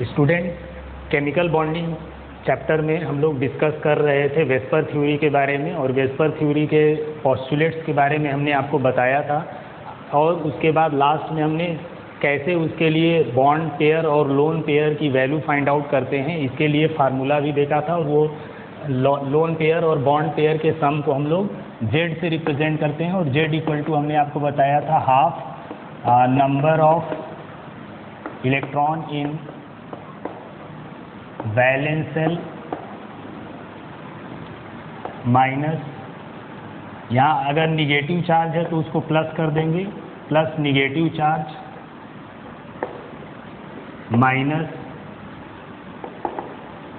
Student, chemical bonding chapter में हम लोग डिस्कस कर रहे थे वेस्पर थ्योरी के बारे में, और वेस्पर थ्योरी के पोस्टुलेट्स के बारे में हमने आपको बताया था। और उसके बाद लास्ट में हमने कैसे उसके लिए बॉन्ड पेयर और लोन पेयर की वैल्यू फाइंड आउट करते हैं, इसके लिए फार्मूला भी देखा था। और वो लोन पेयर और बॉन्ड पेयर के सम को हम लोग जेड से रिप्रेजेंट करते हैं, और जेड इक्वल टू हमने आपको बताया था half number of electron in valence shell minus, यहाँ अगर निगेटिव चार्ज है तो उसको प्लस कर देंगे, plus negative charge minus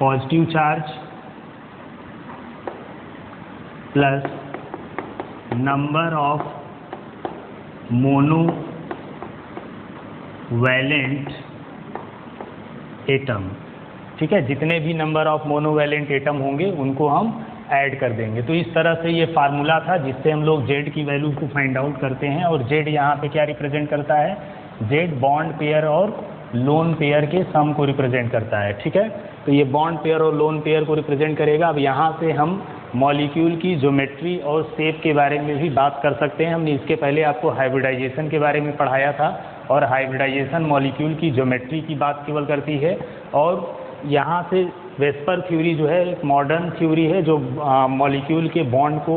positive charge plus number of monovalent atom. ठीक है, जितने भी नंबर ऑफ मोनोवैलेंट एटम होंगे उनको हम ऐड कर देंगे। तो इस तरह से ये फार्मूला था जिससे हम लोग जेड की वैल्यू को फाइंड आउट करते हैं। और जेड यहाँ पे क्या रिप्रेजेंट करता है? जेड बॉन्ड पेयर और लोन पेयर के सम को रिप्रेजेंट करता है। ठीक है, तो ये बॉन्ड पेयर और लोन पेयर को रिप्रेजेंट करेगा। अब यहाँ से हम मॉलिक्यूल की ज्योमेट्री और शेप के बारे में भी बात कर सकते हैं। हमने इसके पहले आपको हाइब्रिडाइजेशन के बारे में पढ़ाया था, और हाइब्रिडाइजेशन मॉलिक्यूल की ज्योमेट्री की बात केवल करती है। और यहाँ से वेस्पर थ्योरी जो है एक मॉडर्न थ्योरी है जो मॉलिक्यूल के बॉन्ड को,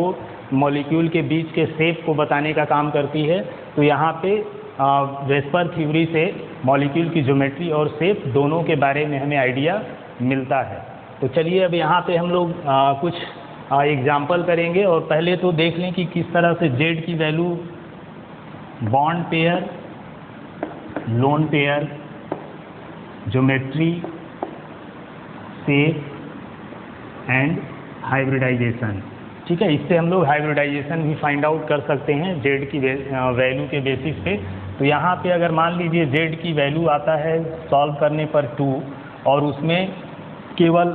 मॉलिक्यूल के बीच के शेप को बताने का काम करती है। तो यहाँ पे वेस्पर थ्योरी से मॉलिक्यूल की ज्योमेट्री और शेप दोनों के बारे में हमें आइडिया मिलता है। तो चलिए अब यहाँ पे हम लोग कुछ एग्जाम्पल करेंगे। और पहले तो देख लें कि किस तरह से जेड की value bond pair, lone pair, geometry, shape and hybridization. ठीक है, इससे हम लोग हाइब्रिडाइजेशन भी फाइंड आउट कर सकते हैं जेड की वैल्यू के बेसिस पे। तो यहाँ पे अगर मान लीजिए जेड की वैल्यू आता है सॉल्व करने पर 2, और उसमें केवल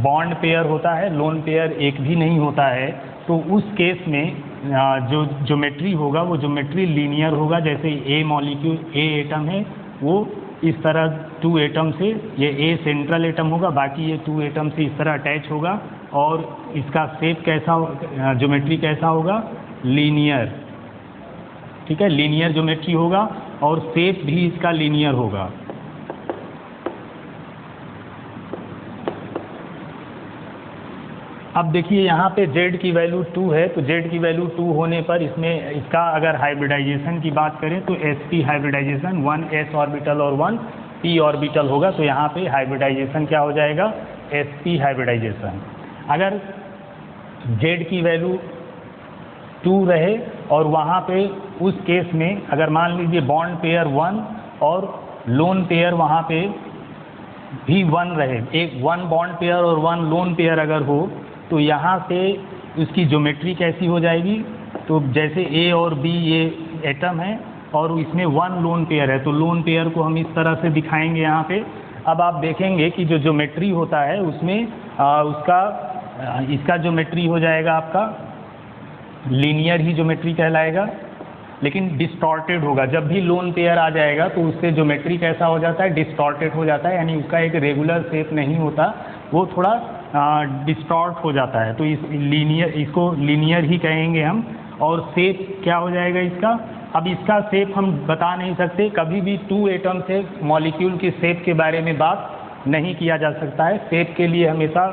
बॉन्ड पेयर होता है, लोन पेयर एक भी नहीं होता है, तो उस केस में जो ज्योमेट्री होगा वो ज्योमेट्री लीनियर होगा। जैसे ए मॉलिक्यूल, ए एटम है, वो इस तरह 2 एटम से, ये ए सेंट्रल एटम होगा, बाकी ये 2 एटम से इस तरह अटैच होगा। और इसका शेप कैसा, ज्योमेट्री कैसा होगा? लीनियर। ठीक है, लीनियर ज्योमेट्री होगा, और शेप भी इसका लीनियर होगा। अब देखिए यहाँ पे जेड की वैल्यू 2 है, तो जेड की वैल्यू 2 होने पर इसमें इसका अगर हाइब्रिडाइजेशन की बात करें तो sp हाइब्रिडाइजेशन 1 s ऑर्बिटल और 1 p ऑर्बिटल होगा। तो यहाँ पे हाइब्रिडाइजेशन क्या हो जाएगा? sp hybridization. अगर जेड की वैल्यू 2 रहे और वहाँ पे उस केस में अगर मान लीजिए बॉन्ड पेयर 1 और लोन पेयर वहाँ पे भी 1 रहे, एक 1 बॉन्ड पेयर और 1 लोन पेयर अगर हो, तो यहाँ से उसकी ज्योमेट्री कैसी हो जाएगी? तो जैसे ए और बी ये एटम है और इसमें 1 लोन पेयर है, तो लोन पेयर को हम इस तरह से दिखाएंगे यहाँ पे। अब आप देखेंगे कि जो ज्योमेट्री होता है उसमें इसका ज्योमेट्री हो जाएगा आपका लीनियर ही ज्योमेट्री कहलाएगा, लेकिन डिस्टॉर्टेड होगा। जब भी लोन पेयर आ जाएगा तो उससे ज्योमेट्री कैसा हो जाता है? डिस्टॉर्टेड हो जाता है, यानी उसका एक रेगुलर शेप नहीं होता, वो थोड़ा डिस्टॉर्ट हो जाता है। तो इसको लीनियर ही कहेंगे हम। और शेप क्या हो जाएगा इसका? अब इसका शेप हम बता नहीं सकते, कभी भी 2 एटम से मॉलिक्यूल के शेप के बारे में बात नहीं किया जा सकता है। शेप के लिए हमेशा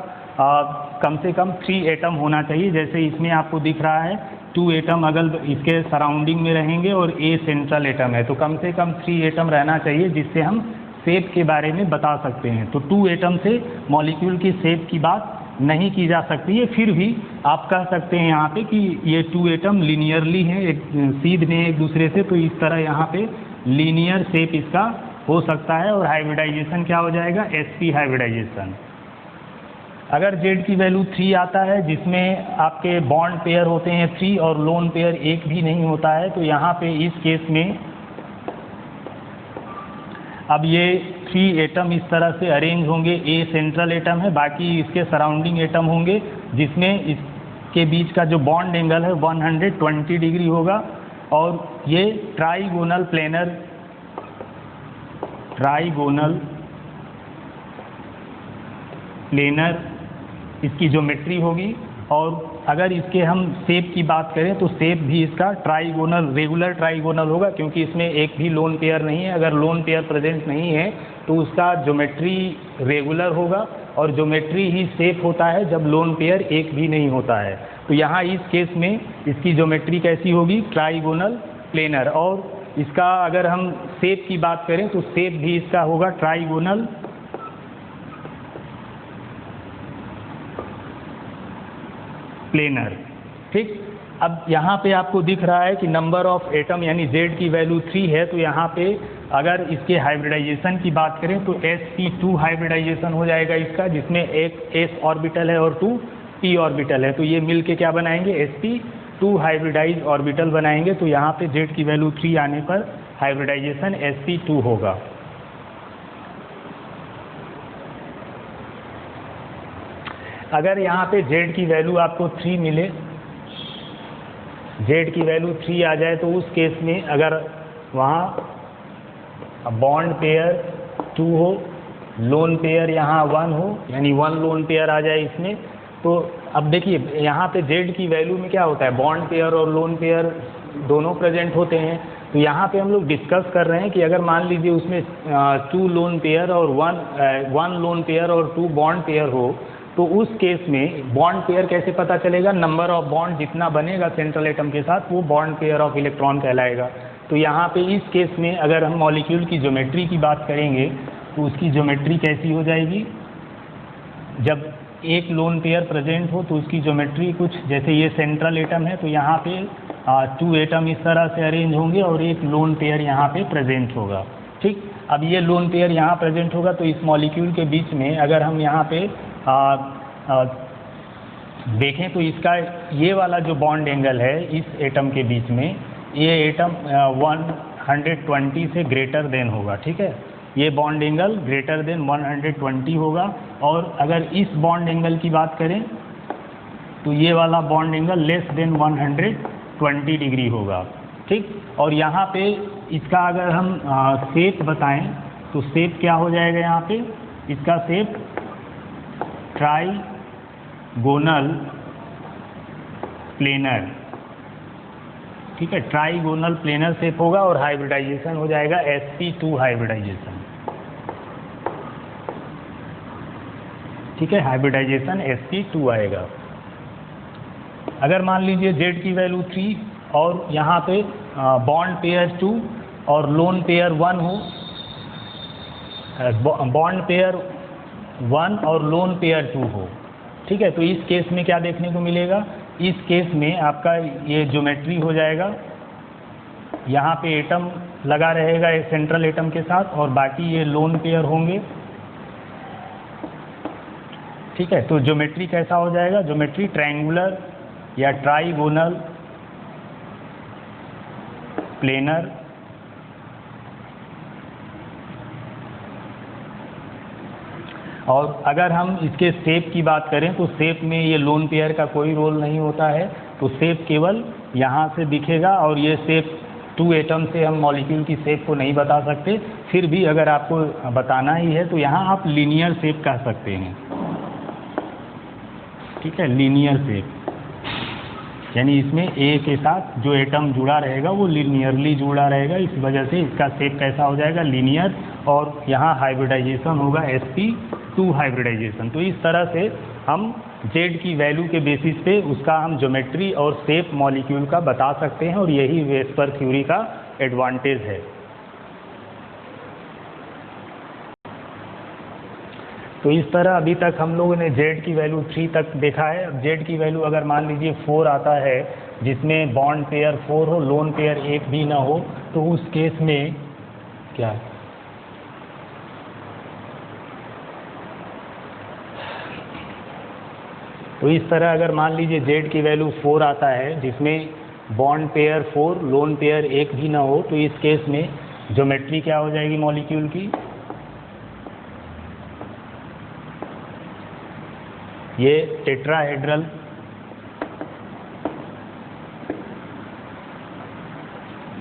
कम से कम 3 एटम होना चाहिए। जैसे इसमें आपको दिख रहा है 2 एटम अगर इसके सराउंडिंग में रहेंगे और ए सेंट्रल एटम है, तो कम से कम 3 एटम रहना चाहिए जिससे हम शेप के बारे में बता सकते हैं। तो 2 एटम से मॉलिक्यूल की शेप की बात नहीं की जा सकती है। फिर भी आप कह सकते हैं यहाँ पे कि ये 2 एटम लीनियरली हैं, एक सीध में एक दूसरे से, तो इस तरह यहाँ पे लीनियर शेप इसका हो सकता है। और हाइब्रिडाइजेशन क्या हो जाएगा? sp hybridization. अगर जेड की वैल्यू 3 आता है जिसमें आपके बॉन्ड पेयर होते हैं 3 और लोन पेयर एक भी नहीं होता है, तो यहाँ पे इस केस में अब ये 3 एटम इस तरह से अरेंज होंगे। ए सेंट्रल एटम है, बाकी इसके सराउंडिंग एटम होंगे, जिसमें इसके बीच का जो बॉन्ड एंगल है 120 डिग्री होगा। और ये ट्राइगोनल प्लेनर इसकी ज्योमेट्री होगी। और अगर इसके हम शेप की बात करें तो शेप भी इसका ट्राइगोनल, रेगुलर ट्राइगोनल होगा, क्योंकि इसमें एक भी लोन पेयर नहीं है। अगर लोन पेयर प्रेजेंट नहीं है तो उसका ज्योमेट्री रेगुलर होगा, और ज्योमेट्री ही शेप होता है जब लोन पेयर एक भी नहीं होता है। तो यहाँ इस केस में इसकी ज्योमेट्री कैसी होगी? Trigonal planar. और इसका अगर हम शेप की बात करें तो शेप भी इसका होगा ट्राइगोनल प्लेनर। ठीक, अब यहाँ पे आपको दिख रहा है कि नंबर ऑफ एटम यानी Z की वैल्यू 3 है, तो यहाँ पे अगर इसके हाइब्रिडाइजेशन की बात करें तो sp2 हाइब्रिडाइजेशन हो जाएगा इसका, जिसमें एक s ऑर्बिटल है और 2 p ऑर्बिटल है। तो ये मिल के क्या बनाएंगे? sp2 हाइब्रिडाइज ऑर्बिटल बनाएंगे। तो यहाँ पे Z की वैल्यू 3 आने पर हाइब्रिडाइजेशन sp2 होगा। अगर यहाँ पे Z की वैल्यू आपको 3 मिले, Z की वैल्यू 3 आ जाए, तो उस केस में अगर वहाँ बॉन्ड पेयर 2 हो, लोन पेयर यहाँ 1 हो, यानी 1 लोन पेयर आ जाए इसमें, तो अब देखिए यहाँ पे Z की वैल्यू में क्या होता है? बॉन्ड पेयर और लोन पेयर दोनों प्रेजेंट होते हैं। तो यहाँ पे हम लोग डिस्कस कर रहे हैं कि अगर मान लीजिए उसमें 2 लोन पेयर और 1 लोन पेयर और 2 बॉन्ड पेयर हो, तो उस केस में बॉन्ड पेयर कैसे पता चलेगा? नंबर ऑफ बॉन्ड जितना बनेगा सेंट्रल एटम के साथ, वो बॉन्ड पेयर ऑफ इलेक्ट्रॉन कहलाएगा। तो यहाँ पे इस केस में अगर हम मॉलिक्यूल की ज्योमेट्री की बात करेंगे तो उसकी ज्योमेट्री कैसी हो जाएगी? जब एक लोन पेयर प्रेजेंट हो तो उसकी ज्योमेट्री कुछ जैसे ये सेंट्रल एटम है, तो यहाँ पे 2 एटम इस तरह से अरेंज होंगे और एक लोन पेयर यहाँ पे प्रेजेंट होगा। ठीक, अब ये लोन पेयर यहाँ प्रेजेंट होगा, तो इस मॉलिक्यूल के बीच में अगर हम यहाँ पे देखें तो इसका ये वाला जो बॉन्ड एंगल है इस एटम के बीच में, ये एटम 120 से ग्रेटर देन होगा। ठीक है, ये बॉन्ड एंगल ग्रेटर देन 120 होगा। और अगर इस बॉन्ड एंगल की बात करें तो ये वाला bond angle less than 120 degree होगा। ठीक, और यहाँ पे इसका अगर हम शेप बताएं तो शेप क्या हो जाएगा? यहाँ पे इसका शेप ट्राइगोनल प्लेनर। ठीक है, ट्राइगोनल प्लेनर शेप होगा और हाइब्रिडाइजेशन हो जाएगा sp2 हाइब्रिडाइजेशन। ठीक है, हाइब्रिडाइजेशन sp2 आएगा। अगर मान लीजिए Z की वैल्यू 3 और यहाँ पे बॉन्ड पेयर 2 और लोन पेयर 1 हो, बॉन्ड पेयर 1 और लोन पेयर 2 हो। ठीक है, तो इस केस में क्या देखने को मिलेगा? इस केस में आपका ये ज्योमेट्री हो जाएगा, यहाँ पे एटम लगा रहेगा एक सेंट्रल एटम के साथ और बाकी ये लोन पेयर होंगे। ठीक है, तो ज्योमेट्री कैसा हो जाएगा? ज्योमेट्री ट्रायंगुलर या ट्राइगोनल प्लेनर। और अगर हम इसके शेप की बात करें तो शेप में ये लोन पेयर का कोई रोल नहीं होता है, तो शेप केवल यहाँ से दिखेगा। और ये शेप 2 एटम से हम मॉलिक्यूल की शेप को नहीं बता सकते, फिर भी अगर आपको बताना ही है तो यहाँ आप लीनियर शेप कह सकते हैं। ठीक है, लीनियर शेप यानी इसमें ए के साथ जो एटम जुड़ा रहेगा वो लीनियरली जुड़ा रहेगा, इस वजह से इसका शेप कैसा हो जाएगा? लीनियर। और यहाँ हाइब्रिडाइजेशन होगा sp2 हाइब्रिडाइजेशन। तो इस तरह से हम Z की वैल्यू के बेसिस पे उसका हम ज्योमेट्री और शेप मॉलिक्यूल का बता सकते हैं, और यही वेस्पर थ्योरी का एडवांटेज है। तो इस तरह अभी तक हम लोगों ने Z की वैल्यू 3 तक देखा है। अब Z की वैल्यू अगर मान लीजिए 4 आता है, जिसमें बॉन्ड पेयर 4 हो, लोन पेयर एक भी ना हो, तो उस केस में क्या है? तो इस तरह अगर मान लीजिए Z की वैल्यू 4 आता है, जिसमें बॉन्ड पेयर 4 लोन पेयर एक भी ना हो, तो इस केस में ज्योमेट्री क्या हो जाएगी मॉलिक्यूल की? ये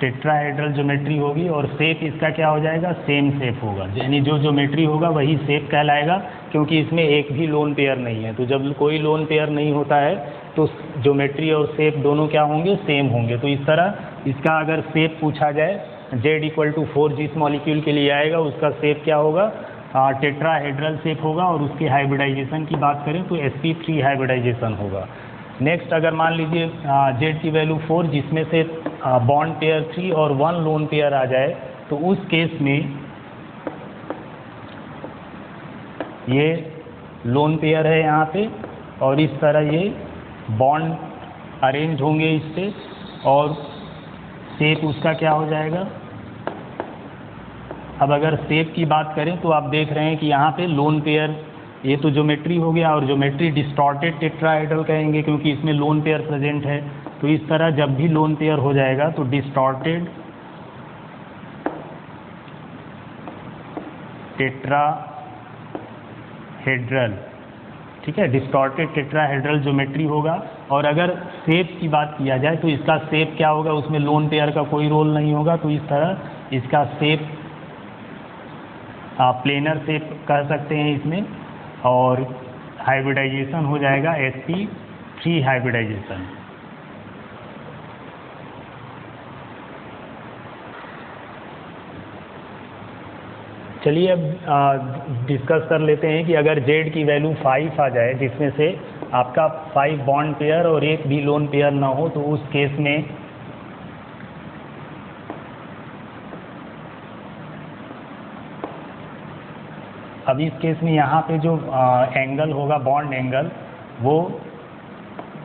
टेट्राहेड्रल ज्योमेट्री होगी और शेप इसका क्या हो जाएगा, सेम शेप होगा, यानी जो ज्योमेट्री होगा वही शेप कहलाएगा, क्योंकि इसमें एक भी लोन पेयर नहीं है। तो जब कोई लोन पेयर नहीं होता है तो ज्योमेट्री और शेप दोनों क्या होंगे, सेम होंगे। तो इस तरह इसका अगर शेप पूछा जाए, Z=4 जिस मॉलिक्यूल के लिए आएगा उसका शेप क्या होगा, टेट्राहेड्रल शेप होगा, और उसके हाइब्रिडाइजेशन की बात करें तो sp3 हाइब्रिडाइजेशन होगा। नेक्स्ट, अगर मान लीजिए Z की वैल्यू 4 जिसमें से बॉन्ड पेयर 3 और 1 लोन पेयर आ जाए, तो उस केस में ये लोन पेयर है यहाँ पे, और इस तरह ये बॉन्ड अरेंज होंगे इस पे, और शेप उसका क्या हो जाएगा। अब अगर शेप की बात करें तो आप देख रहे हैं कि यहाँ पे लोन पेयर, ये तो ज्योमेट्री हो गया, और ज्योमेट्री डिस्टॉर्टेड टेट्राहेड्रल कहेंगे क्योंकि इसमें लोन पेयर प्रेजेंट है। तो इस तरह जब भी लोन पेयर हो जाएगा तो डिस्टॉर्टेड टेट्राहेड्रल, ठीक है, डिस्टॉर्टेड टेट्राहेड्रल ज्योमेट्री होगा। और अगर शेप की बात किया जाए तो इसका शेप क्या होगा, उसमें लोन पेयर का कोई रोल नहीं होगा। तो इस तरह इसका शेप प्लेनर शेप कह सकते हैं इसमें, और हाइब्रिडाइजेशन हो जाएगा sp3 हाइब्रिडाइजेशन। चलिए अब डिस्कस कर लेते हैं कि अगर Z की वैल्यू 5 आ जाए, जिसमें से आपका 5 बॉन्ड पेयर और एक भी लोन पेयर ना हो, तो उस केस में अब इस केस में यहाँ पे जो एंगल होगा, बॉन्ड एंगल, वो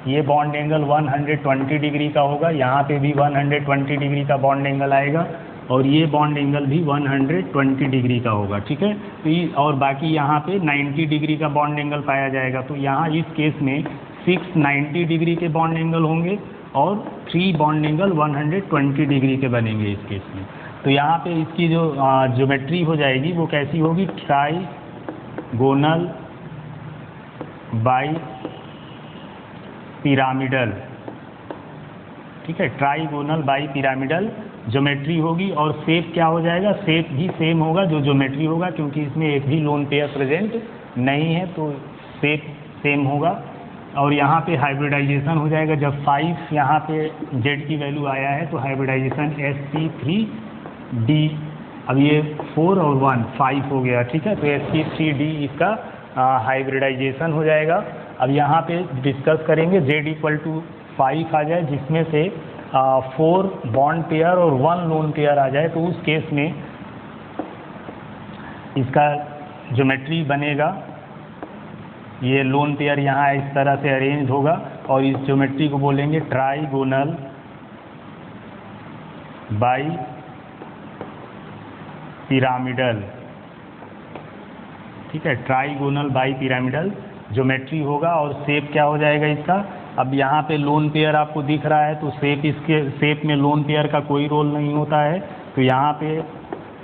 ये बॉन्ड एंगल 120 डिग्री का होगा, यहाँ पे भी 120 डिग्री का बॉन्ड एंगल आएगा, और ये बॉन्ड एंगल भी 120 डिग्री का होगा, ठीक है। तो ये और बाकी यहाँ पे 90 डिग्री का बॉन्ड एंगल पाया जाएगा। तो यहाँ इस केस में 6 90 डिग्री के बॉन्ड एंगल होंगे और 3 बॉन्ड एंगल 120 डिग्री के बनेंगे इस केस में। तो यहाँ पे इसकी जो ज्योमेट्री हो जाएगी वो कैसी होगी, ट्राइगोनल बाई पिरामिडल, ठीक है, ट्राइगोनल बाई पिरामिडल ज्योमेट्री होगी। और शेप क्या हो जाएगा, शेप भी सेम होगा जो ज्योमेट्री होगा, क्योंकि इसमें एक भी लोन पेयर प्रेजेंट नहीं है, तो शेप सेम होगा। और यहाँ पे हाइब्रिडाइजेशन हो जाएगा, जब 5 यहाँ पे Z की वैल्यू आया है तो हाइब्रिडाइजेशन sp3d, अब ये 4 और 1 5 हो गया, ठीक है, तो sp3d इसका हाइब्रिडाइजेशन हो जाएगा। अब यहाँ पे डिस्कस करेंगे Z=5 आ जाए, जिसमें से 4 बॉन्ड पेयर और 1 लोन पेयर आ जाए, तो उस केस में इसका ज्योमेट्री बनेगा, ये लोन पेयर यहाँ इस तरह से अरेंज होगा, और इस ज्योमेट्री को बोलेंगे ट्राइगोनल बाई पिरामिडल, ठीक है, ट्राइगोनल बाई पिरामिडल ज्योमेट्री होगा। और शेप क्या हो जाएगा इसका, अब यहाँ पे लोन पेयर आपको दिख रहा है, तो शेप, इसके शेप में लोन पेयर का कोई रोल नहीं होता है। तो यहाँ पे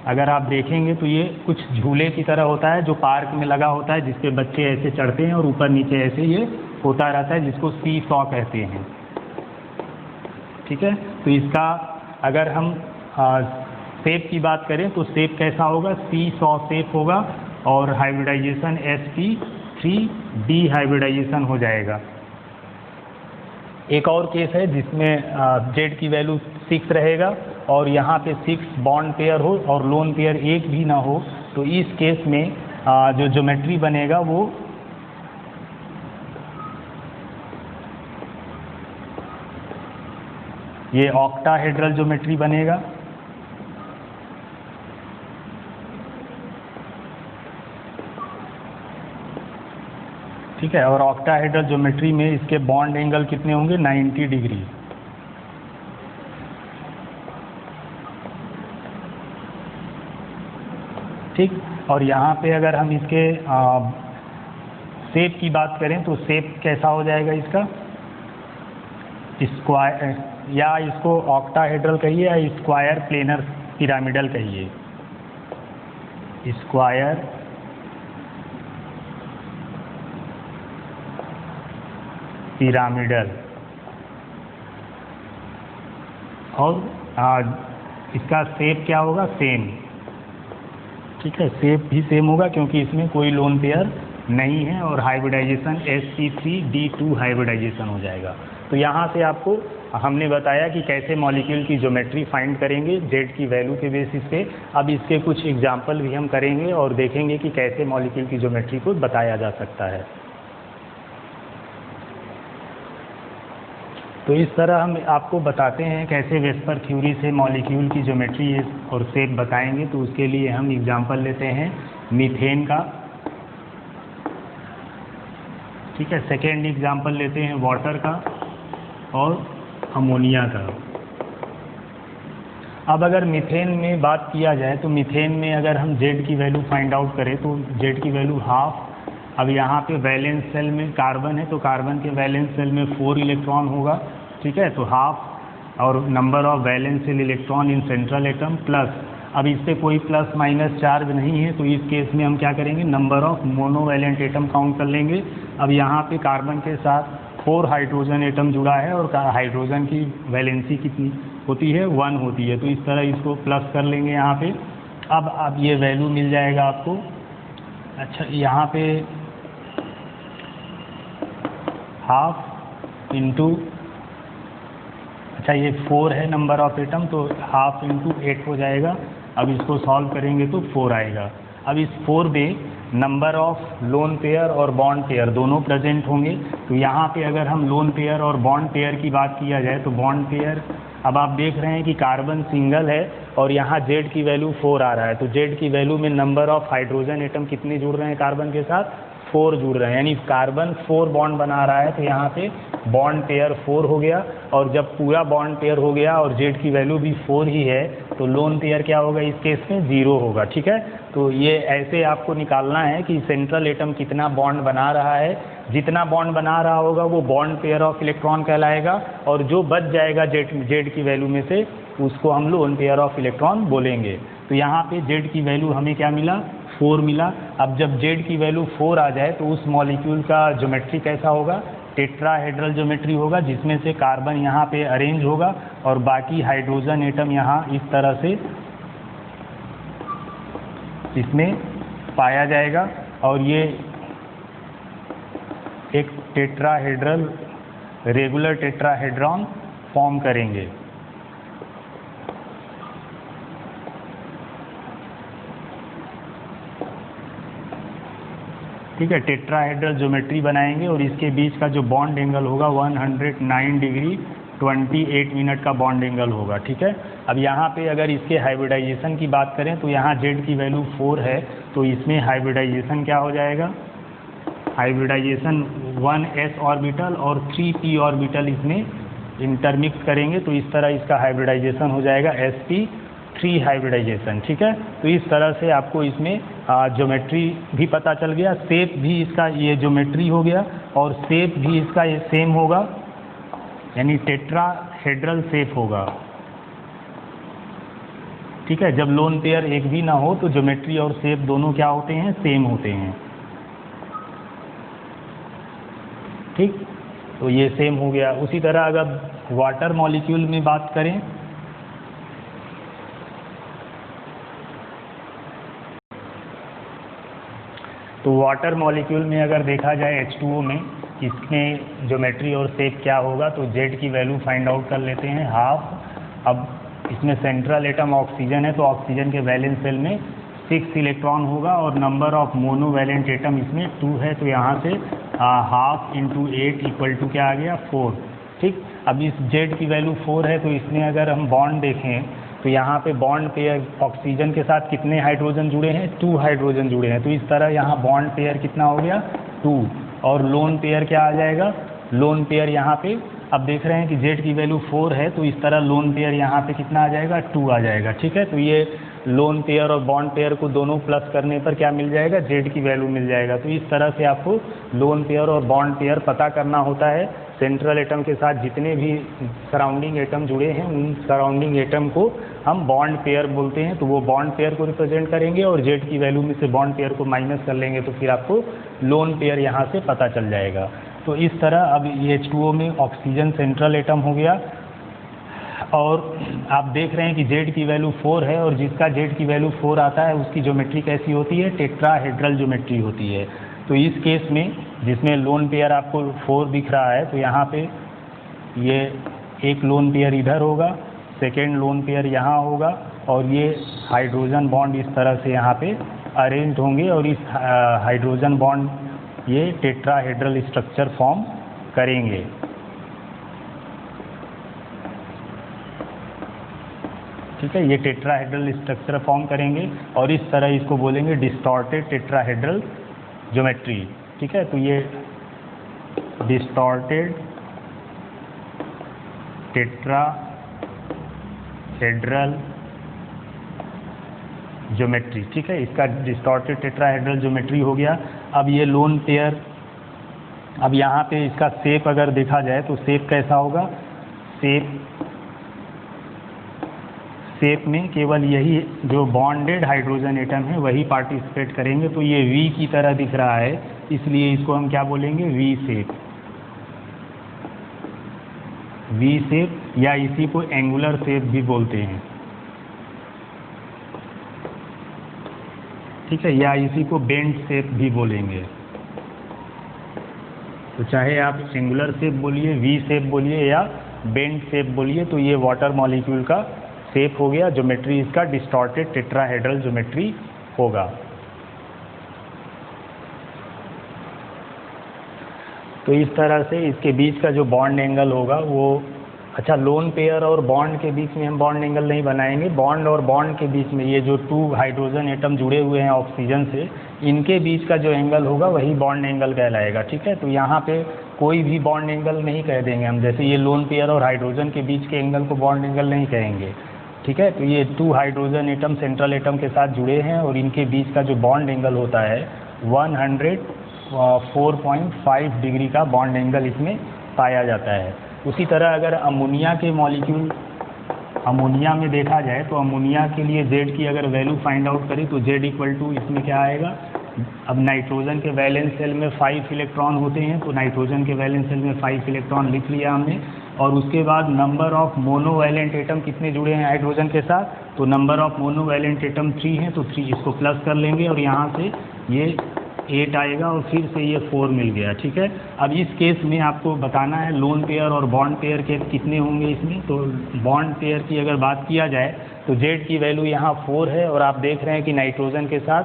अगर आप देखेंगे तो ये कुछ झूले की तरह होता है जो पार्क में लगा होता है, जिस पे बच्चे ऐसे चढ़ते हैं और ऊपर नीचे ऐसे ये होता रहता है, जिसको सी सॉ कहते हैं, ठीक है। तो इसका अगर हम शेप की बात करें तो शेप कैसा होगा, सी सॉ शेप होगा, और हाइब्रिडाइजेशन sp3d हाइब्रिडाइजेशन हो जाएगा। एक और केस है जिसमें Z की वैल्यू 6 रहेगा और यहाँ पे 6 बॉन्ड पेयर हो और लोन पेयर एक भी ना हो, तो इस केस में जो ज्योमेट्री बनेगा वो ये ऑक्टाहेड्रल ज्योमेट्री बनेगा, ठीक है। और ऑक्टाहेड्रल ज्योमेट्री में इसके बॉन्ड एंगल कितने होंगे, 90 डिग्री, ठीक। और यहाँ पे अगर हम इसके शेप की बात करें तो शेप कैसा हो जाएगा इसका, स्क्वायर, या इसको ऑक्टाहेड्रल कहिए या स्क्वायर प्लेनर पिरामिडल कहिए, स्क्वायर पिरामिडल। और इसका शेप क्या होगा, सेम। ठीक है, शेप भी सेम होगा क्योंकि इसमें कोई लोन पेयर नहीं है, और हाइब्रिडाइजेशन sp3d2 हाइब्रिडाइजेशन हो जाएगा। तो यहाँ से आपको हमने बताया कि कैसे मॉलिक्यूल की ज्योमेट्री फाइंड करेंगे जेड की वैल्यू के बेसिस पे। अब इसके कुछ एग्जाम्पल भी हम करेंगे और देखेंगे कि कैसे मॉलिक्यूल की ज्योमेट्री को बताया जा सकता है। तो इस तरह हम आपको बताते हैं कैसे वेस्पर थ्योरी से मॉलिक्यूल की ज्योमेट्री और शेप बताएंगे। तो उसके लिए हम एग्जाम्पल लेते हैं मीथेन का। ठीक है, सेकेंड एग्जाम्पल लेते हैं वाटर का और अमोनिया का। अब अगर मीथेन में बात किया जाए तो मीथेन में अगर हम जेड की वैल्यू फाइंड आउट करें तो जेड की वैल्यू हाफ। अब यहाँ पे वैलेंस सेल में कार्बन है तो कार्बन के वैलेंस सेल में 4 इलेक्ट्रॉन होगा। ठीक है, तो हाफ, और number of valence shell electron in central atom plus. अब इस पर कोई प्लस माइनस चार्ज नहीं है तो इस केस में हम क्या करेंगे, number of monovalent atom count कर लेंगे। अब यहाँ पे कार्बन के साथ 4 हाइड्रोजन एटम जुड़ा है और हाइड्रोजन की वैलेंसी कितनी होती है, 1 होती है। तो इस तरह इसको प्लस कर लेंगे यहाँ पे। अब ये वैल्यू मिल जाएगा आपको। अच्छा, यहाँ पे हाफ इंटू, अच्छा ये 4 है नंबर ऑफ एटम, तो हाफ इंटू 8 हो जाएगा। अब इसको सॉल्व करेंगे तो 4 आएगा। अब इस 4 में नंबर ऑफ लोन पेयर और बॉन्ड पेयर दोनों प्रेजेंट होंगे। तो यहाँ पे अगर हम लोन पेयर और बॉन्ड पेयर की बात किया जाए तो बॉन्ड पेयर, अब आप देख रहे हैं कि कार्बन सिंगल है और यहाँ जेड की वैल्यू 4 आ रहा है। तो जेड की वैल्यू में नंबर ऑफ हाइड्रोजन एटम कितने जुड़ रहे हैं कार्बन के साथ, 4 जुड़ रहे हैं, यानी कार्बन 4 बॉन्ड बना रहा है। तो यहाँ पे बॉन्ड पेयर 4 हो गया, और जब पूरा बॉन्ड पेयर हो गया और जेड की वैल्यू भी 4 ही है तो लोन पेयर क्या होगा, इस केस में 0 होगा। ठीक है, तो ये ऐसे आपको निकालना है कि सेंट्रल एटम कितना बॉन्ड बना रहा है। जितना बॉन्ड बना रहा होगा वो बॉन्ड पेयर ऑफ इलेक्ट्रॉन कहलाएगा, और जो बच जाएगा जेड की वैल्यू में से उसको हम लोन पेयर ऑफ इलेक्ट्रॉन बोलेंगे। तो यहाँ पे जेड की वैल्यू हमें क्या मिला, 4 मिला। अब जब जेड की वैल्यू 4 आ जाए तो उस मॉलिक्यूल का ज्योमेट्री कैसा होगा, टेट्राहेड्रल ज्योमेट्री होगा, जिसमें से कार्बन यहाँ पे अरेंज होगा और बाकी हाइड्रोजन एटम यहाँ इस तरह से इसमें पाया जाएगा, और ये एक टेट्राहेड्रल रेगुलर टेट्राहेड्रॉन फॉर्म करेंगे। ठीक है, टेट्राहेड्रल ज्योमेट्री बनाएंगे और इसके बीच का जो बॉन्ड एंगल होगा 109 डिग्री 28 मिनट का बॉन्ड एंगल होगा। ठीक है, अब यहाँ पे अगर इसके हाइब्रिडाइजेशन की बात करें तो यहाँ जेड की वैल्यू 4 है तो इसमें हाइब्रिडाइजेशन क्या हो जाएगा, हाइब्रिडाइजेशन 1s ऑर्बिटल और 3p ऑर्बिटल इसमें इंटरमिक्स करेंगे तो इस तरह इसका हाइब्रिडाइजेशन हो जाएगा sp3 हाइब्रिडाइजेशन। ठीक है, तो इस तरह से आपको इसमें ज्योमेट्री भी पता चल गया, शेप भी इसका ये ज्योमेट्री हो गया और शेप भी इसका ये सेम होगा, यानी टेट्राहेड्रल शेप होगा। ठीक है, जब लोन पेयर एक भी ना हो तो ज्योमेट्री और शेप दोनों क्या होते हैं, सेम होते हैं। ठीक, तो ये सेम हो गया। उसी तरह अगर वाटर मॉलिक्यूल में बात करें तो वाटर मॉलिक्यूल में अगर देखा जाए H2O में इसमें ज्योमेट्री और शेप क्या होगा, तो जेड की वैल्यू फाइंड आउट कर लेते हैं, हाफ। अब इसमें सेंट्रल एटम ऑक्सीजन है तो ऑक्सीजन के वैलेंस सेल में 6 इलेक्ट्रॉन होगा और नंबर ऑफ मोनोवैलेंट एटम इसमें 2 है, तो यहाँ से हाफ इंटू 8 इक्वल टू क्या आ गया, 4। ठीक, अब इस जेड की वैल्यू 4 है तो इसमें अगर हम बॉन्ड देखें तो यहाँ पे बॉन्ड पेयर ऑक्सीजन के साथ कितने हाइड्रोजन जुड़े हैं, 2 हाइड्रोजन जुड़े हैं, तो इस तरह यहाँ बॉन्ड पेयर कितना हो गया, 2। और लोन पेयर क्या आ जाएगा, लोन पेयर यहाँ पे अब देख रहे हैं कि जेड की वैल्यू 4 है तो इस तरह लोन पेयर यहाँ पे कितना आ जाएगा, 2 आ जाएगा। ठीक है, तो ये लोन पेयर और बॉन्ड पेयर को दोनों प्लस करने पर क्या मिल जाएगा, जेड की वैल्यू मिल जाएगा। तो इस तरह से आपको लोन पेयर और बॉन्ड पेयर पता करना होता है। सेंट्रल एटम के साथ जितने भी सराउंडिंग एटम जुड़े हैं उन सराउंडिंग एटम को हम बॉन्ड पेयर बोलते हैं, तो वो बॉन्ड पेयर को रिप्रेजेंट करेंगे और जेड की वैल्यू में से बॉन्ड पेयर को माइनस कर लेंगे तो फिर आपको लोन पेयर यहाँ से पता चल जाएगा। तो इस तरह अब ये H2O में ऑक्सीजन सेंट्रल एटम हो गया। और आप देख रहे हैं कि z की वैल्यू 4 है और जिसका z की वैल्यू 4 आता है उसकी ज्योमेट्री कैसी होती है, टेट्राहेड्रल ज्योमेट्री होती है। तो इस केस में जिसमें लोन पेयर आपको 4 दिख रहा है, तो यहाँ पे ये एक लोन पेयर इधर होगा, सेकेंड लोन पेयर यहाँ होगा और ये हाइड्रोजन बॉन्ड इस तरह से यहाँ पे अरेंज होंगे और इस हाइड्रोजन बॉन्ड ये टेट्राहेड्रल स्ट्रक्चर फॉर्म करेंगे। ठीक है, ये टेट्राहेड्रल स्ट्रक्चर फॉर्म करेंगे और इस तरह इसको बोलेंगे डिस्टॉर्टेड टेट्राहेड्रल ज्योमेट्री। ठीक है, तो ये डिस्टॉर्टेड टेट्राहेड्रल ज्योमेट्री। ठीक है, इसका डिस्टॉर्टेड टेट्राहेड्रल ज्योमेट्री हो गया। अब ये लोन पेयर, अब यहाँ पे इसका शेप अगर देखा जाए तो शेप कैसा होगा, शेप में केवल यही जो बॉन्डेड हाइड्रोजन एटम है वही पार्टिसिपेट करेंगे। तो ये वी की तरह दिख रहा है, इसलिए इसको हम क्या बोलेंगे, वी शेप। वी शेप या इसी को एंगुलर शेप भी बोलते हैं। ठीक है, या इसी को बेंड शेप भी बोलेंगे। तो चाहे आप एंगुलर शेप बोलिए, वी शेप बोलिए या बेंड शेप बोलिए, तो ये वाटर मॉलिक्यूल का शेप हो गया। ज्योमेट्री इसका डिस्टॉर्टेड टेट्राहेड्रल ज्योमेट्री होगा। तो इस तरह से इसके बीच का जो बॉन्ड एंगल होगा वो, अच्छा लोन पेयर और बॉन्ड के बीच में हम बॉन्ड एंगल नहीं बनाएंगे, बॉन्ड और बॉन्ड के बीच में ये जो 2 हाइड्रोजन एटम जुड़े हुए हैं ऑक्सीजन से, इनके बीच का जो एंगल होगा वही बॉन्ड एंगल कहलाएगा। ठीक है, तो यहाँ पे कोई भी बॉन्ड एंगल नहीं कह देंगे हम, जैसे ये लोन पेयर और हाइड्रोजन के बीच के एंगल को बॉन्ड एंगल नहीं कहेंगे। ठीक है, तो ये 2 हाइड्रोजन एटम सेंट्रल एटम के साथ जुड़े हैं और इनके बीच का जो बॉन्ड एंगल होता है 104.5 डिग्री का बॉन्ड एंगल इसमें पाया जाता है। उसी तरह अगर अमोनिया के मॉलिक्यूल, अमोनिया में देखा जाए तो अमोनिया के लिए Z की अगर वैल्यू फाइंड आउट करें तो Z इक्वल टू इसमें क्या आएगा, अब नाइट्रोजन के वैलेंस सेल में 5 इलेक्ट्रॉन होते हैं, तो नाइट्रोजन के वैलेंस सेल में 5 इलेक्ट्रॉन लिख लिया हमने। और उसके बाद नंबर ऑफ मोनोवैलेंट एटम कितने जुड़े हैं हाइड्रोजन के साथ, तो नंबर ऑफ मोनोवैलेंट एटम 3 हैं, तो 3 इसको प्लस कर लेंगे और यहाँ से ये 8 आएगा और फिर से ये 4 मिल गया। ठीक है, अब इस केस में आपको बताना है लोन पेयर और बॉन्ड पेयर के कितने होंगे इसमें। तो बॉन्ड पेयर की अगर बात किया जाए तो Z की वैल्यू यहाँ 4 है और आप देख रहे हैं कि नाइट्रोजन के साथ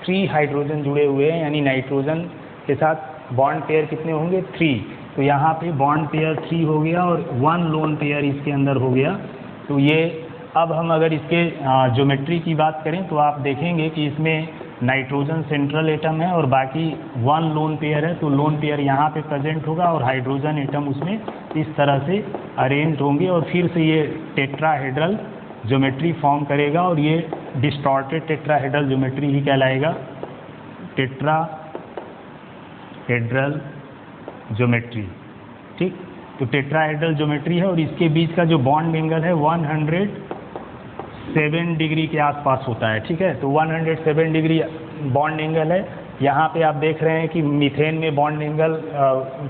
3 हाइड्रोजन जुड़े हुए हैं, यानी नाइट्रोजन के साथ बॉन्ड पेयर कितने होंगे, 3। तो यहाँ पे बॉन्ड पेयर 3 हो गया और 1 लोन पेयर इसके अंदर हो गया। तो ये अब हम अगर इसके ज्योमेट्री की बात करें तो आप देखेंगे कि इसमें नाइट्रोजन सेंट्रल एटम है और बाकी 1 लोन पेयर है, तो लोन पेयर यहाँ पे प्रेजेंट होगा और हाइड्रोजन एटम उसमें इस तरह से अरेंज होंगे और फिर से ये टेट्राहेड्रल ज्योमेट्री फॉर्म करेगा और ये डिस्टॉर्टेड टेट्राहेड्रल ज्योमेट्री ही कहलाएगा, टेट्राहेड्रल ज्योमेट्री। ठीक, तो टेट्राहेड्रल ज्योमेट्री है और इसके बीच का जो बॉन्ड एंगल है 107 डिग्री के आसपास होता है। ठीक है, तो 107 डिग्री बॉन्ड एंगल है। यहाँ पे आप देख रहे हैं कि मीथेन में बॉन्ड एंगल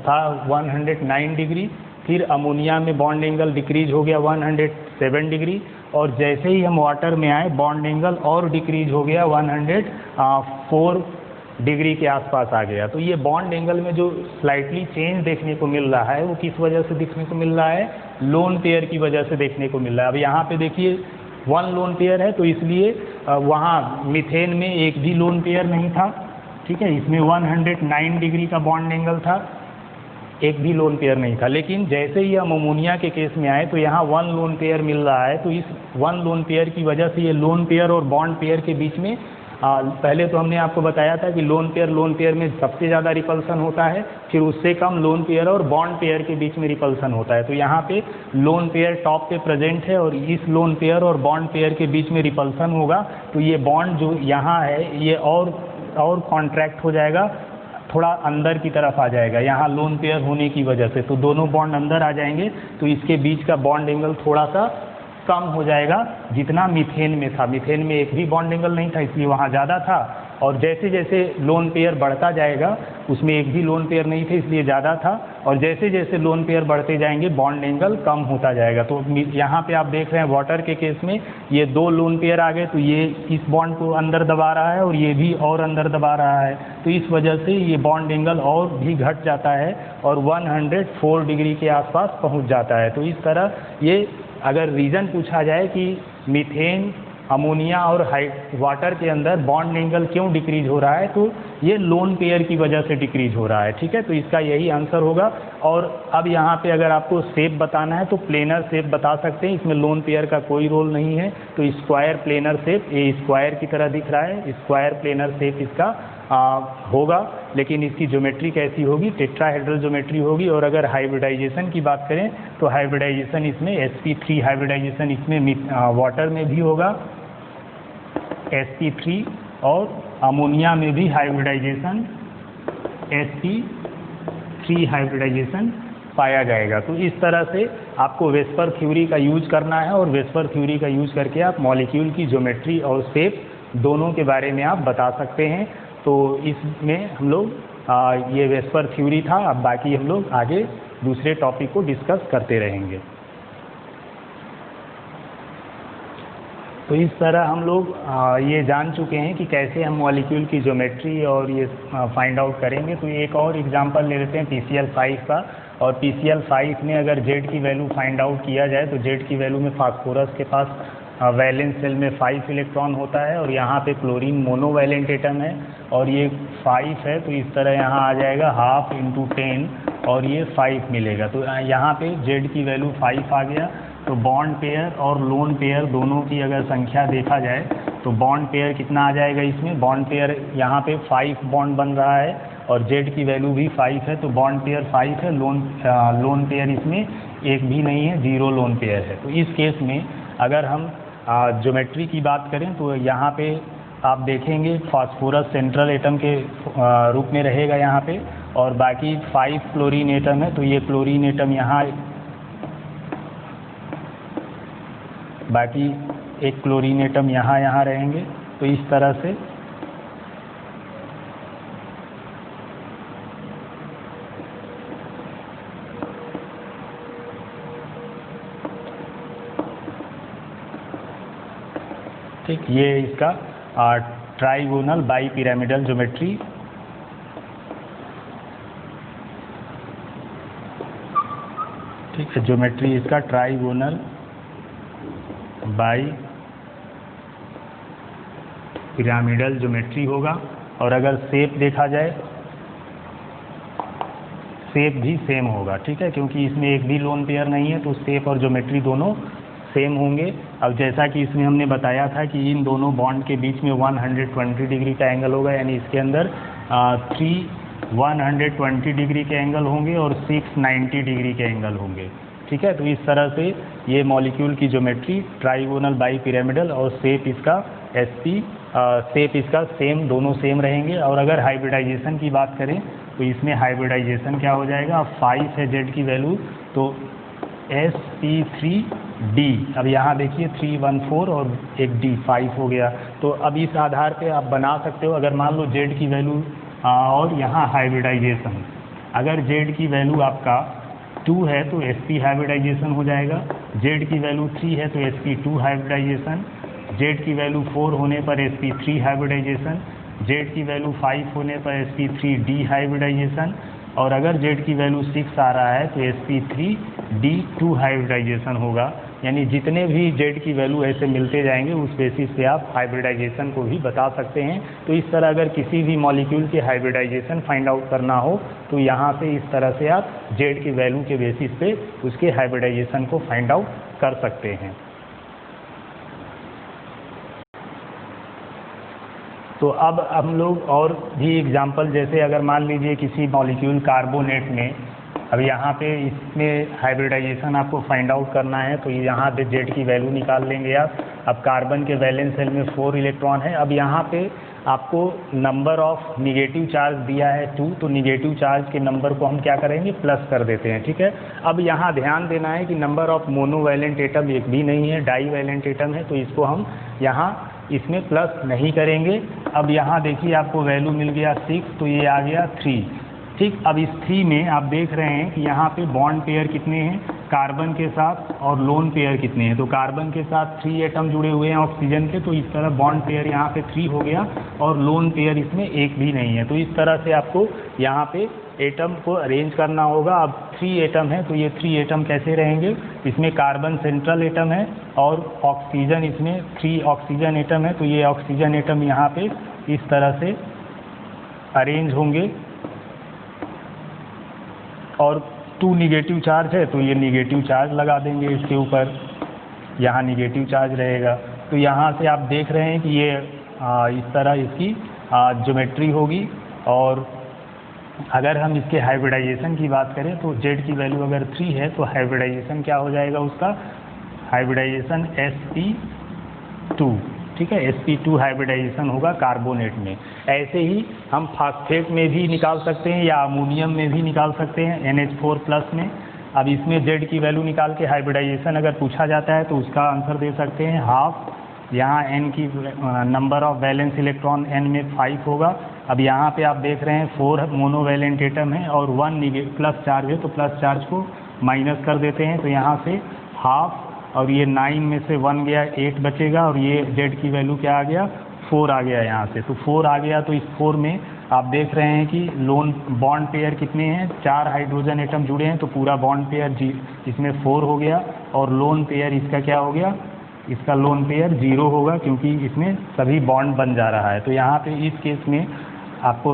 था 109 डिग्री, फिर अमोनिया में बॉन्ड एंगल डिक्रीज हो गया 107 डिग्री और जैसे ही हम वाटर में आए बॉन्ड एंगल और डिक्रीज हो गया 104 डिग्री के आसपास आ गया। तो ये बॉन्ड एंगल में जो स्लाइटली चेंज देखने को मिल रहा है वो किस वजह से देखने को मिल रहा है, लोन पेयर की वजह से देखने को मिल रहा है। अब यहाँ पे देखिए 1 लोन पेयर है तो इसलिए वहाँ मीथेन में एक भी लोन पेयर नहीं था। ठीक है, इसमें 109 डिग्री का बॉन्ड एंगल था, एक भी लोन पेयर नहीं था। लेकिन जैसे ही हम अमोनिया के केस में आए तो यहाँ 1 लोन पेयर मिल रहा है, तो इस 1 लोन पेयर की वजह से ये लोन पेयर और बॉन्ड पेयर के बीच में पहले तो हमने आपको बताया था कि लोन पेयर में सबसे ज़्यादा रिपल्सन होता है, फिर उससे कम लोन पेयर और बॉन्ड पेयर के बीच में रिपल्सन होता है। तो यहाँ पे लोन पेयर टॉप पे प्रेजेंट है और इस लोन पेयर और बॉन्ड पेयर के बीच में रिपल्सन होगा, तो ये बॉन्ड जो यहाँ है ये और कॉन्ट्रैक्ट हो जाएगा, थोड़ा अंदर की तरफ आ जाएगा यहाँ लोन पेयर होने की वजह से। तो दोनों बॉन्ड अंदर आ जाएंगे तो इसके बीच का बॉन्ड एंगल थोड़ा सा कम हो जाएगा जितना मीथेन में था। मीथेन में एक भी बॉन्ड एंगल नहीं था इसलिए वहाँ ज़्यादा था, और जैसे जैसे लोन पेयर बढ़ता जाएगा, उसमें एक भी लोन पेयर नहीं थे इसलिए ज़्यादा था, और जैसे जैसे लोन पेयर बढ़ते जाएंगे बॉन्ड एंगल कम होता जाएगा। तो यहाँ पे आप देख रहे हैं वाटर के केस में ये 2 लोन पेयर आ गए, तो ये इस बॉन्ड को अंदर दबा रहा है और ये भी और अंदर दबा रहा है, तो इस वजह से ये बॉन्ड एंगल और भी घट जाता है और 104 डिग्री के आसपास पहुँच जाता है। तो इस तरह ये अगर रीज़न पूछा जाए कि मीथेन, अमोनिया और वाटर के अंदर बॉन्ड एंगल क्यों डिक्रीज हो रहा है, तो ये लोन पेयर की वजह से डिक्रीज हो रहा है। ठीक है, तो इसका यही आंसर होगा। और अब यहाँ पे अगर आपको शेप बताना है तो प्लेनर शेप बता सकते हैं, इसमें लोन पेयर का कोई रोल नहीं है। तो स्क्वायर प्लेनर शेप, ये स्क्वायर की तरह दिख रहा है, स्क्वायर प्लेनर शेप इसका होगा, लेकिन इसकी ज्योमेट्री कैसी होगी, टेट्राहेड्रल ज्योमेट्री होगी। और अगर हाइब्रिडाइजेशन की बात करें तो हाइब्रिडाइजेशन इसमें sp3 हाइब्रिडाइजेशन इसमें वाटर में भी होगा, sp3, और अमोनिया में भी हाइब्रिडाइजेशन sp3 हाइब्रिडाइजेशन पाया जाएगा। तो इस तरह से आपको वेस्पर थ्योरी का यूज करना है और वेस्पर थ्योरी का यूज करके आप मॉलिक्यूल की ज्योमेट्री और शेप दोनों के बारे में आप बता सकते हैं। तो इसमें हम लोग ये वेस्पर थ्योरी था, अब बाकी हम लोग आगे दूसरे टॉपिक को डिस्कस करते रहेंगे। तो इस तरह हम लोग ये जान चुके हैं कि कैसे हम मॉलिक्यूल की ज्योमेट्री और ये फाइंड आउट करेंगे। तो एक और एग्जांपल ले लेते हैं PCl5 का। और PCl5 में अगर Z की वैल्यू फाइंड आउट किया जाए तो Z की वैल्यू में फास्फोरस के पास वैलेंस शेल में 5 इलेक्ट्रॉन होता है और यहाँ पे क्लोरीन मोनोवैलेंट एटम है और ये 5 है, तो इस तरह यहाँ आ जाएगा 12 × 10 और ये 5 मिलेगा। तो यहाँ पे Z की वैल्यू 5 आ गया। तो बॉन्ड पेयर और लोन पेयर दोनों की अगर संख्या देखा जाए तो बॉन्ड पेयर कितना आ जाएगा इसमें, बॉन्ड पेयर यहाँ पे 5 बॉन्ड बन रहा है और Z की वैल्यू भी 5 है, तो बॉन्ड पेयर 5 है, लोन पेयर इसमें एक भी नहीं है, 0 लोन पेयर है। तो इस केस में अगर हम ज्योमेट्री की बात करें तो यहाँ पे आप देखेंगे फास्फोरस सेंट्रल एटम के रूप में रहेगा यहाँ पे, और बाकी 5 क्लोरीन एटम है, तो ये क्लोरीन एटम यहाँ, बाकी एक क्लोरीन एटम यहाँ रहेंगे। तो इस तरह से ठीक, ये इसका ट्राइगोनल बाई पिरामिडल ज्योमेट्री ठीक है, ज्योमेट्री इसका ट्राइगोनल बाई पिरामिडल ज्योमेट्री होगा। और अगर शेप देखा जाए, शेप भी सेम होगा। ठीक है, क्योंकि इसमें एक भी लोन पेयर नहीं है तो शेप और ज्योमेट्री दोनों सेम होंगे। अब जैसा कि इसमें हमने बताया था कि इन दोनों बॉन्ड के बीच में 120 डिग्री का एंगल होगा, यानी इसके अंदर 120 डिग्री के एंगल होंगे और 690 डिग्री के एंगल होंगे। ठीक है, तो इस तरह से ये मॉलिक्यूल की ज्योमेट्री ट्राइगोनल बाई पिरामिडल और शेप इसका शेप इसका सेम, दोनों सेम रहेंगे। और अगर हाइब्रिडाइजेशन की बात करें तो इसमें हाइब्रिडाइजेशन क्या हो जाएगा, अब 5 है Z की वैल्यू, तो sp3d, अब यहाँ देखिए 314 और एक d 5 हो गया। तो अब इस आधार पे आप बना सकते हो, अगर मान लो Z की वैल्यू और यहाँ हाइब्रिडाइजेशन, अगर Z की वैल्यू आपका 2 है तो sp हाइब्रिडाइजेशन हो जाएगा, Z की वैल्यू 3 है तो sp2 हाइब्रिडाइजेशन, Z की वैल्यू 4 होने पर sp3 हाइब्रिडाइजेशन, Z की वैल्यू 5 होने पर sp3d हाइब्रिडाइजेशन, और अगर Z की वैल्यू 6 आ रहा है तो sp3d2 हाइब्रिडाइजेशन होगा। यानी जितने भी Z की वैल्यू ऐसे मिलते जाएंगे उस बेसिस पे आप हाइब्रिडाइजेशन को भी बता सकते हैं। तो इस तरह अगर किसी भी मॉलिक्यूल के हाइब्रिडाइजेशन फाइंड आउट करना हो तो यहाँ से इस तरह से आप Z की वैल्यू के बेसिस पे उसके हाइब्रिडाइजेशन को फाइंड आउट कर सकते हैं। तो अब हम लोग और भी एग्जांपल, जैसे अगर मान लीजिए किसी मॉलिक्यूल कार्बोनेट में, अब यहाँ पे इसमें हाइब्रिडाइजेशन आपको फाइंड आउट करना है तो यहाँ पे Z की वैल्यू निकाल लेंगे आप। अब कार्बन के वैलेंस शेल में 4 इलेक्ट्रॉन है। अब यहाँ पे आपको नंबर ऑफ निगेटिव चार्ज दिया है 2, तो निगेटिव चार्ज के नंबर को हम क्या करेंगे, प्लस कर देते हैं। ठीक है, अब यहाँ ध्यान देना है कि नंबर ऑफ मोनोवैलेंट एटम एक भी नहीं है, डाई वैलेंट एटम है, तो इसको हम यहाँ इसमें प्लस नहीं करेंगे। अब यहाँ देखिए आपको वैल्यू मिल गया 6, तो ये आ गया 3। ठीक, अब इस 3 में आप देख रहे हैं कि यहाँ पे बॉन्ड पेयर कितने हैं कार्बन के साथ, और लोन पेयर कितने हैं। तो कार्बन के साथ 3 एटम जुड़े हुए हैं ऑक्सीजन के, तो इस तरह बॉन्ड पेयर यहाँ पे 3 हो गया, और लोन पेयर इसमें एक भी नहीं है। तो इस तरह से आपको यहाँ पे एटम को अरेंज करना होगा। अब 3 एटम है, तो ये 3 एटम कैसे रहेंगे, इसमें कार्बन सेंट्रल एटम है और ऑक्सीजन, इसमें 3 ऑक्सीजन एटम है, तो ये ऑक्सीजन एटम यहाँ पे इस तरह से अरेंज होंगे। और 2 निगेटिव चार्ज है, तो ये निगेटिव चार्ज लगा देंगे इसके ऊपर, यहाँ निगेटिव चार्ज रहेगा। तो यहाँ से आप देख रहे हैं कि ये इस तरह इसकी ज्योमेट्री होगी। और अगर हम इसके हाइब्रिडाइजेशन की बात करें तो Z की वैल्यू अगर 3 है तो हाइब्रिडाइजेशन क्या हो जाएगा उसका, हाइब्रिडाइजेशन sp2, ठीक है, sp2 हाइब्रिडाइजेशन होगा कार्बोनेट में। ऐसे ही हम फास्फेट में भी निकाल सकते हैं या अमोनियम में भी निकाल सकते हैं NH4+ में। अब इसमें Z की वैल्यू निकाल के हाइब्रिडाइजेशन अगर पूछा जाता है तो उसका आंसर दे सकते हैं हाफ। यहाँ N की number of valence electron N में 5 होगा। अब यहाँ पे आप देख रहे हैं 4 मोनोवैलेंट एटम है और 1 प्लस चार्ज है, तो प्लस चार्ज को माइनस कर देते हैं, तो यहाँ से हाफ, और ये 9 में से 1 गया 8 बचेगा, और ये Z की वैल्यू क्या आ गया 4 आ गया यहाँ से। तो 4 आ गया, तो इस 4 में आप देख रहे हैं कि लोन बॉन्ड पेयर कितने हैं, 4 हाइड्रोजन एटम जुड़े हैं, तो पूरा बॉन्ड पेयर इसमें 4 हो गया। और लोन पेयर इसका क्या हो गया, इसका लोन पेयर 0 होगा, क्योंकि इसमें सभी बॉन्ड बन जा रहा है। तो यहाँ पे इस केस में आपको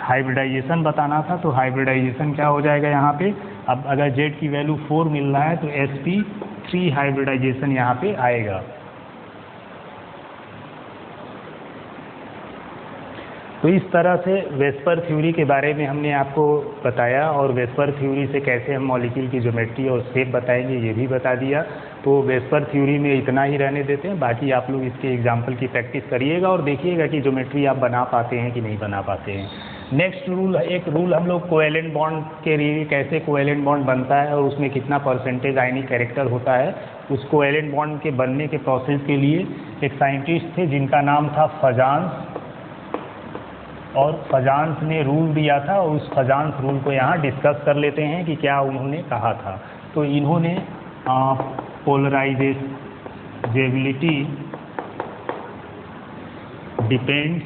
हाइब्रिडाइजेशन बताना था, तो हाइब्रिडाइजेशन क्या हो जाएगा यहाँ पे। अब अगर Z की वैल्यू 4 मिल रहा है तो sp3 हाइब्रिडाइजेशन यहाँ पे आएगा। तो इस तरह से वेस्पर थ्योरी के बारे में हमने आपको बताया, और वेस्पर थ्योरी से कैसे हम मॉलिक्यूल की ज्योमेट्री और शेप बताएंगे ये भी बता दिया। तो वेस्पर थ्योरी में इतना ही रहने देते हैं, बाकी आप लोग इसके एग्जाम्पल की प्रैक्टिस करिएगा और देखिएगा कि ज्योमेट्री आप बना पाते हैं कि नहीं बना पाते हैं। नेक्स्ट रूल, एक रूल हम लोग कोवेलेंट बॉन्ड के लिए, कैसे कोवेलेंट बॉन्ड बनता है और उसमें कितना परसेंटेज आयनिक कैरेक्टर होता है, उस कोवेलेंट बॉन्ड के बनने के प्रोसेस के लिए एक साइंटिस्ट थे जिनका नाम था फजांस, और फजांस ने रूल दिया था, और उस फजांस रूल को यहाँ डिस्कस कर लेते हैं कि क्या उन्होंने कहा था। तो इन्होंने पोलराइजेबिलिटी डिपेंड्स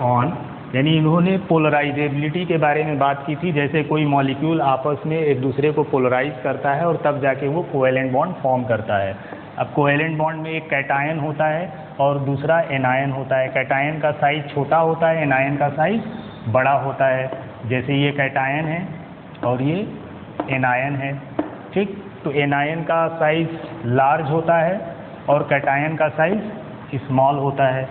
ऑन, यानी इन्होंने पोलराइजेबिलिटी के बारे में बात की थी, जैसे कोई मॉलिक्यूल आपस में एक दूसरे को पोलराइज करता है और तब जाके वो कोवेलेंट बॉन्ड फॉर्म करता है। अब कोवेलेंट बॉन्ड में एक कैटायन होता है और दूसरा एनायन होता है। कैटायन का साइज छोटा होता है, एनायन का साइज बड़ा होता है। जैसे ये कैटायन है और ये एनायन है, ठीक। तो एनायन का साइज लार्ज होता है और कैटायन का साइज स्मॉल होता है।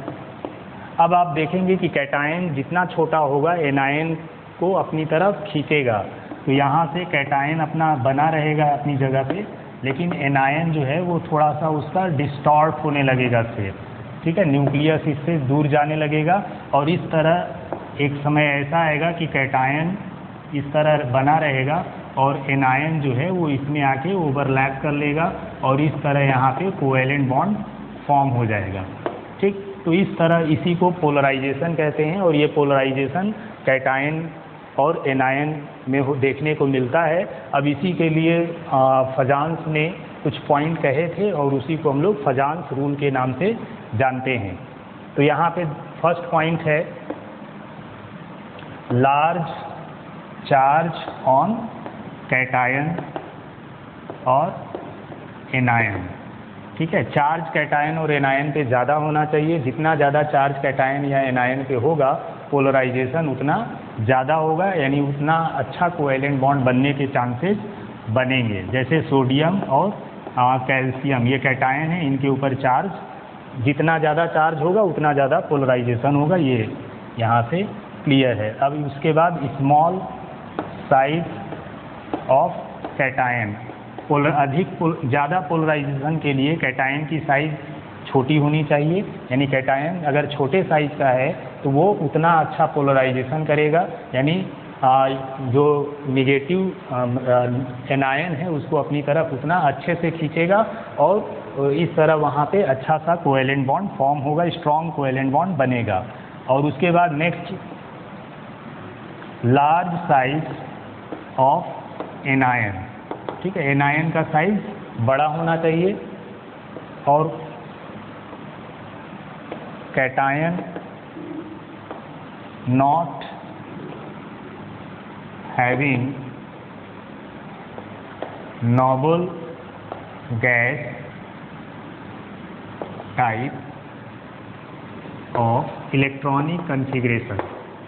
अब आप देखेंगे कि कैटायन जितना छोटा होगा एनायन को अपनी तरफ खींचेगा, तो यहाँ से कैटायन अपना बना रहेगा अपनी जगह पे, लेकिन एनायन जो है वो थोड़ा सा उसका डिस्टॉर्ट होने लगेगा शेप, ठीक है, न्यूक्लियस इससे दूर जाने लगेगा। और इस तरह एक समय ऐसा आएगा कि कैटायन इस तरह बना रहेगा और एनायन जो है वो इसमें आके ओवरलैप कर लेगा, और इस तरह यहाँ पे कोवेलेंट बॉन्ड फॉर्म हो जाएगा, ठीक। तो इस तरह इसी को पोलराइजेशन कहते हैं, और ये पोलराइजेशन कैटायन और एनायन में देखने को मिलता है। अब इसी के लिए फजांस ने कुछ पॉइंट कहे थे और उसी को हम लोग फजांस रूल के नाम से जानते हैं। तो यहाँ पे फर्स्ट पॉइंट है लार्ज चार्ज ऑन कैटायन और एनायन, ठीक है। चार्ज कैटायन और एनायन पे ज़्यादा होना चाहिए। जितना ज़्यादा चार्ज कैटायन या एनायन पे होगा पोलराइजेशन उतना ज़्यादा होगा, यानी उतना अच्छा कोवेलेंट बॉन्ड बनने के चांसेस बनेंगे। जैसे सोडियम और कैल्शियम, ये कैटायन है, इनके ऊपर चार्ज जितना ज़्यादा चार्ज होगा उतना ज़्यादा पोलराइजेशन होगा, ये यहाँ से क्लियर है। अब उसके बाद स्मॉल साइज ऑफ कैटायन, ज़्यादा पोलराइजेशन के लिए कैटायन की साइज़ छोटी होनी चाहिए, यानी कैटायन अगर छोटे साइज़ का है तो वो उतना अच्छा पोलराइजेशन करेगा, यानी जो निगेटिव एनायन है उसको अपनी तरफ उतना अच्छे से खींचेगा और इस तरह वहाँ पे अच्छा सा कोवेलेंट बॉन्ड फॉर्म होगा, स्ट्रॉन्ग कोवेलेंट बॉन्ड बनेगा। और उसके बाद next, large size of anion, ठीक है, एनायन का साइज बड़ा होना चाहिए। और cation not having noble gas type of electronic configuration,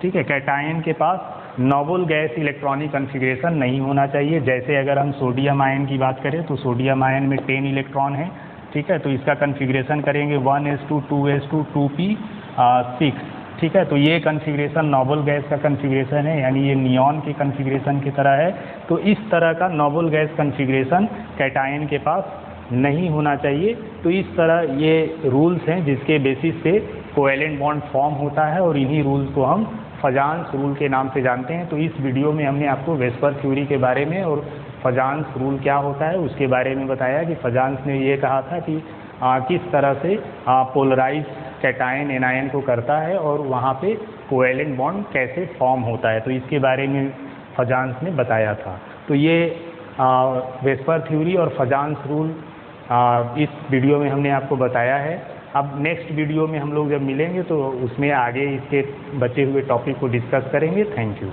ठीक है, कैटायन के पास नोबल गैस इलेक्ट्रॉनिक कन्फिग्रेशन नहीं होना चाहिए। जैसे अगर हम सोडियम आयन की बात करें तो सोडियम आयन में 10 इलेक्ट्रॉन है, ठीक है, तो इसका कन्फिग्रेशन करेंगे 1s2 2s2 2p6, ठीक है, तो ये कन्फिग्रेशन नोबल गैस का कन्फिग्रेशन है, यानी ये नियॉन के कन्फिग्रेशन की तरह है। तो इस तरह का नोबल गैस कन्फिग्रेशन कैटायन के पास नहीं होना चाहिए। तो इस तरह ये रूल्स हैं जिसके बेसिस से कोवेलेंट बॉन्ड फॉर्म होता है, और इन्हीं रूल्स को हम फजान्स रूल के नाम से जानते हैं। तो इस वीडियो में हमने आपको वेस्पर थ्योरी के बारे में और फजान्स रूल क्या होता है उसके बारे में बताया कि फजान्स ने ये कहा था कि किस तरह से पोलराइज कैटायन एनायन को करता है और वहाँ पे कोवेलेंट बॉन्ड कैसे फॉर्म होता है, तो इसके बारे में फजान्स ने बताया था। तो ये वेस्पर थ्योरी और फजान्स रूल इस वीडियो में हमने आपको बताया है। अब नेक्स्ट वीडियो में हम लोग जब मिलेंगे तो उसमें आगे इसके बचे हुए टॉपिक को डिस्कस करेंगे। Thank you.